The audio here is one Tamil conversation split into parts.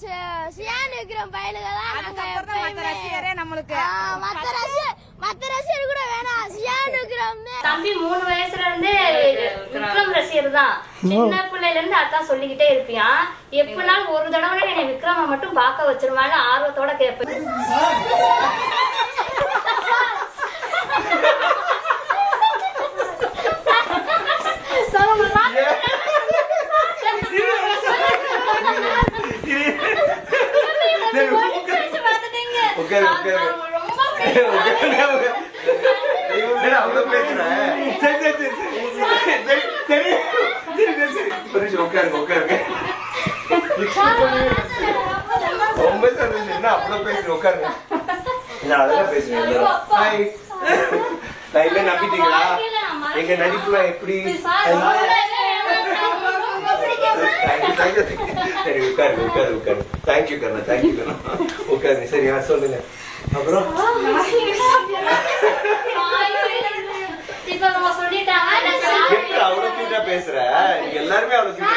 சியான் விக்ரம் பையலுதான் நம்மளுக்கு மத்த ரசிகர் கூட வேணாம். சியான் விக்ரம் தம்பி 3 வயசுல இருந்து விக்ரம் ரசிகர் தான். சின்ன பிள்ளைல இருந்து அதான் சொல்லிக்கிட்டே இருப்பியான். எப்பனாலும் ஒரு தடவை என்னை விக்ரம மட்டும் பார்க்க வச்சிருவாங்க ஆர்வத்தோட கேட்பேன். ரொம்ப சந்தோஷம். என்ன அவ்வளவு பேசுறேன், உட்காருங்க. நான் அதெல்லாம் பேசுறேன். நான் இல்ல நம்பிட்டீங்களா? எங்க நடிப்புல எப்படி? சரி உட்காருங்க, உட்காரு உட்காரு. தேங்க்யூ கண்ணா, தேங்க்யூ கண்ணா. உட்காருங்க. சரியா சொல்லுங்க. அப்புறம் அவ்வளவு கியூட்டா பேசுற. எல்லாருமே அவ்வளவு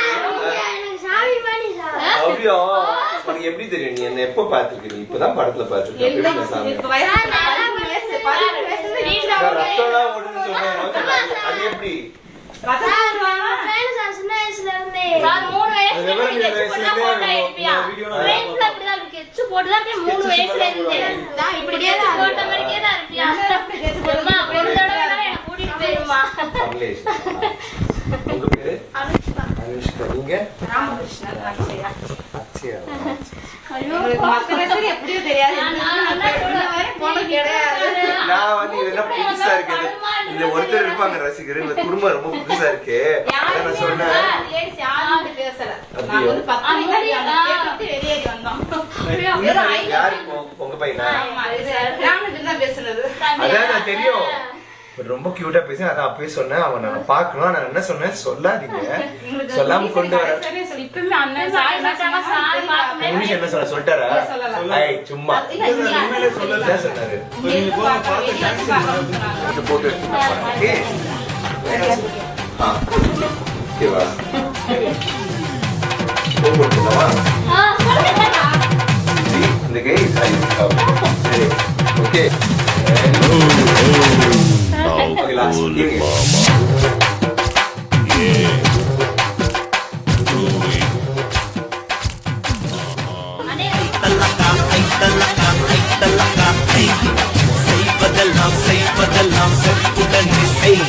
அப்படியோ உனக்கு எப்படி தெரியும்? நீ என்ன எப்ப பாத்துருக்க? நீ இப்பதான் படத்துல பாத்துருக்க. ரத்தம்லாம் ஓடுன்னு சொன்ன அது எப்படி? சின்ன வயசுல இருந்தே 3 வயசுல போட்டுதான் 3 வயசுல இருந்தே இப்படியே போட்ட மாதிரியே தான் இருப்பியா? ஒரு தடவை எனக்கு கூட்டிட்டு போயிருமா? உங்க பேரு அனுஷ்கா. நீங்க ராமகிருஷ்ணன். அக்ஷயா. எப்படியும் தெரியாது. நான் வந்து இதெல்லாம் புதுசா இருக்கு. இந்த ஒருத்தர் இருப்பாங்க ரசிகர். இந்த குடும்பம் ரொம்ப புதுசா இருக்கு. நான் சொன்னேன் யாரு உங்க பையனா? அதான் தெரியும். ரொம்ப கியூட்டா பேசி அதான் அப்பவே சொன்னேன். அவன் நான் பாக்கணும். நான் என்ன சொன்னேன், சொல்லாதீங்க, சொல்லாம கொண்டு வர. என்ன சொன்ன சொல்லிட்டாரா? சும்மா சொன்னாரு. போட்டு இந்த கை சரி okay. Okay, last. Give me செய்வதெல்லாம் செய்வதெல்லாம் செப்புடன் செய்